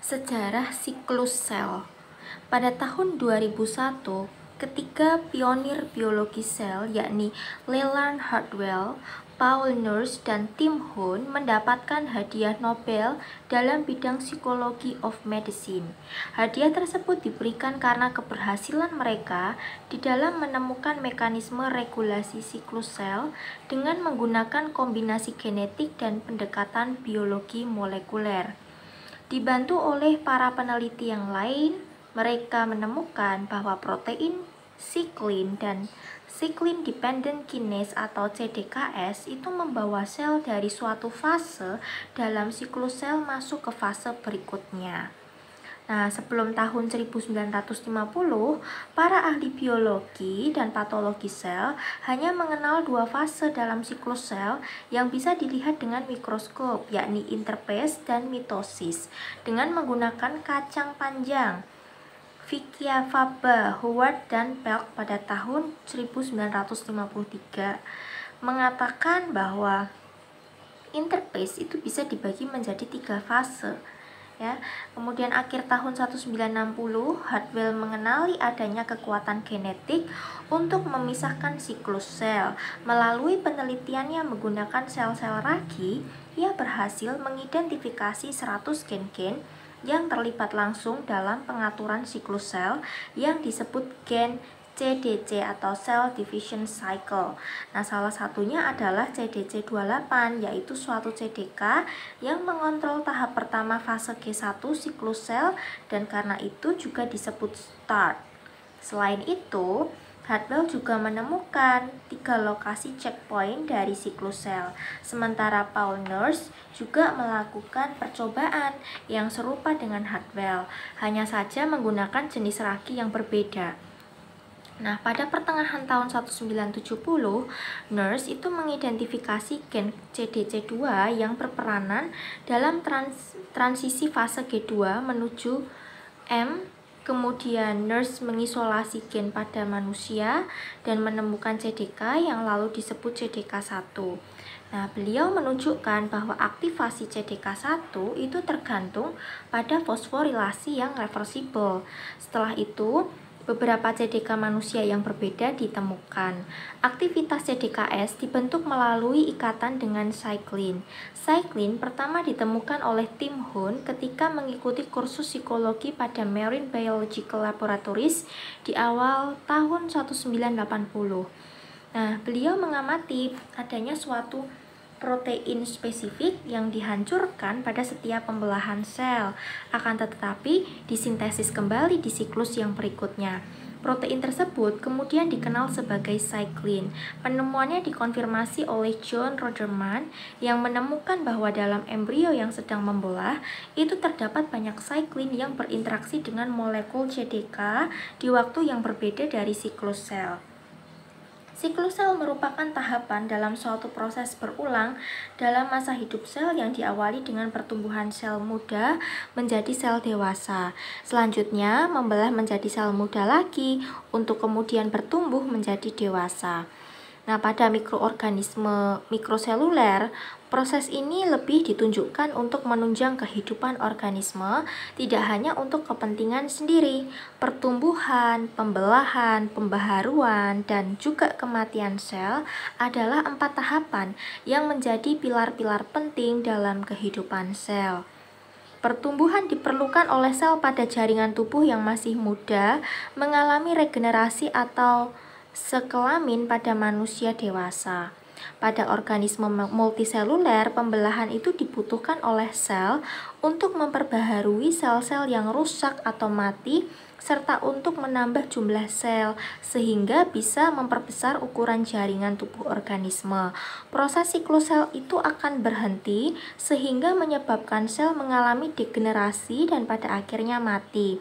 Sejarah siklus sel. Pada tahun 2001, ketiga pionir biologi sel yakni Leland Hartwell, Paul Nurse, dan Tim Hunt mendapatkan hadiah Nobel dalam bidang psikologi of medicine. Hadiah tersebut diberikan karena keberhasilan mereka di dalam menemukan mekanisme regulasi siklus sel dengan menggunakan kombinasi genetik dan pendekatan biologi molekuler. Dibantu oleh para peneliti yang lain, mereka menemukan bahwa protein siklin dan siklin dependent kinase atau CDKS itu membawa sel dari suatu fase dalam siklus sel masuk ke fase berikutnya. Nah, sebelum tahun 1950, para ahli biologi dan patologi sel hanya mengenal dua fase dalam siklus sel yang bisa dilihat dengan mikroskop, yakni interphase dan mitosis, dengan menggunakan kacang panjang. Vicia Faba, Howard, dan Pelk pada tahun 1953 mengatakan bahwa interphase itu bisa dibagi menjadi tiga fase. Kemudian akhir tahun 1960, Hartwell mengenali adanya kekuatan genetik untuk memisahkan siklus sel. Melalui penelitiannya menggunakan sel-sel ragi, ia berhasil mengidentifikasi 100 gen-gen yang terlibat langsung dalam pengaturan siklus sel yang disebut gen CDC atau Cell Division Cycle. Nah, salah satunya adalah CDC28, yaitu suatu CDK yang mengontrol tahap pertama fase G1 siklus sel dan karena itu juga disebut start. Selain itu, Hartwell juga menemukan 3 lokasi checkpoint dari siklus sel. Sementara Paul Nurse juga melakukan percobaan yang serupa dengan Hartwell, hanya saja menggunakan jenis ragi yang berbeda. Nah, pada pertengahan tahun 1970, Nurse itu mengidentifikasi gen CDC2 yang berperanan dalam transisi fase G2 menuju M. Kemudian Nurse mengisolasi gen pada manusia dan menemukan CDK yang lalu disebut CDK1. Nah, beliau menunjukkan bahwa aktivasi CDK1 itu tergantung pada fosforilasi yang reversibel. Setelah itu, beberapa CDK manusia yang berbeda ditemukan. Aktivitas CDKS dibentuk melalui ikatan dengan cyclin. Cyclin pertama ditemukan oleh Tim Hunt ketika mengikuti kursus psikologi pada Marine Biological Laboratories di awal tahun 1980. Nah, beliau mengamati adanya suatu protein spesifik yang dihancurkan pada setiap pembelahan sel, akan tetapi disintesis kembali di siklus yang berikutnya. Protein tersebut kemudian dikenal sebagai cyclin. Penemuannya dikonfirmasi oleh John Roderman yang menemukan bahwa dalam embrio yang sedang membelah itu terdapat banyak cyclin yang berinteraksi dengan molekul CDK di waktu yang berbeda dari siklus sel. Siklus sel merupakan tahapan dalam suatu proses berulang dalam masa hidup sel yang diawali dengan pertumbuhan sel muda menjadi sel dewasa. Selanjutnya membelah menjadi sel muda lagi untuk kemudian bertumbuh menjadi dewasa. Nah, pada mikroorganisme mikroseluler, proses ini lebih ditunjukkan untuk menunjang kehidupan organisme, tidak hanya untuk kepentingan sendiri. Pertumbuhan, pembelahan, pembaharuan, dan juga kematian sel adalah 4 tahapan yang menjadi pilar-pilar penting dalam kehidupan sel. Pertumbuhan diperlukan oleh sel pada jaringan tubuh yang masih muda, mengalami regenerasi atau sekelamin pada manusia dewasa. Pada organisme multiseluler, pembelahan itu dibutuhkan oleh sel untuk memperbaharui sel-sel yang rusak atau mati, serta untuk menambah jumlah sel, sehingga bisa memperbesar ukuran jaringan tubuh organisme. Proses siklus sel itu akan berhenti, sehingga menyebabkan sel mengalami degenerasi dan pada akhirnya mati.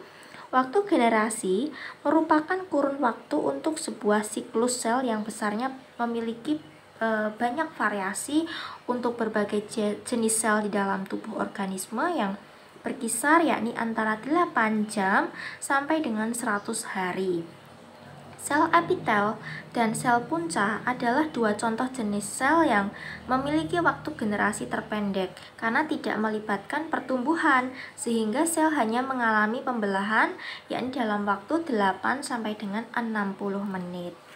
Waktu generasi merupakan kurun waktu untuk sebuah siklus sel yang besarnya memiliki banyak variasi untuk berbagai jenis sel di dalam tubuh organisme yang berkisar yakni antara 8 jam sampai dengan 100 hari. Sel epitel dan sel punca adalah dua contoh jenis sel yang memiliki waktu generasi terpendek karena tidak melibatkan pertumbuhan, sehingga sel hanya mengalami pembelahan yakni dalam waktu 8 sampai dengan 60 menit.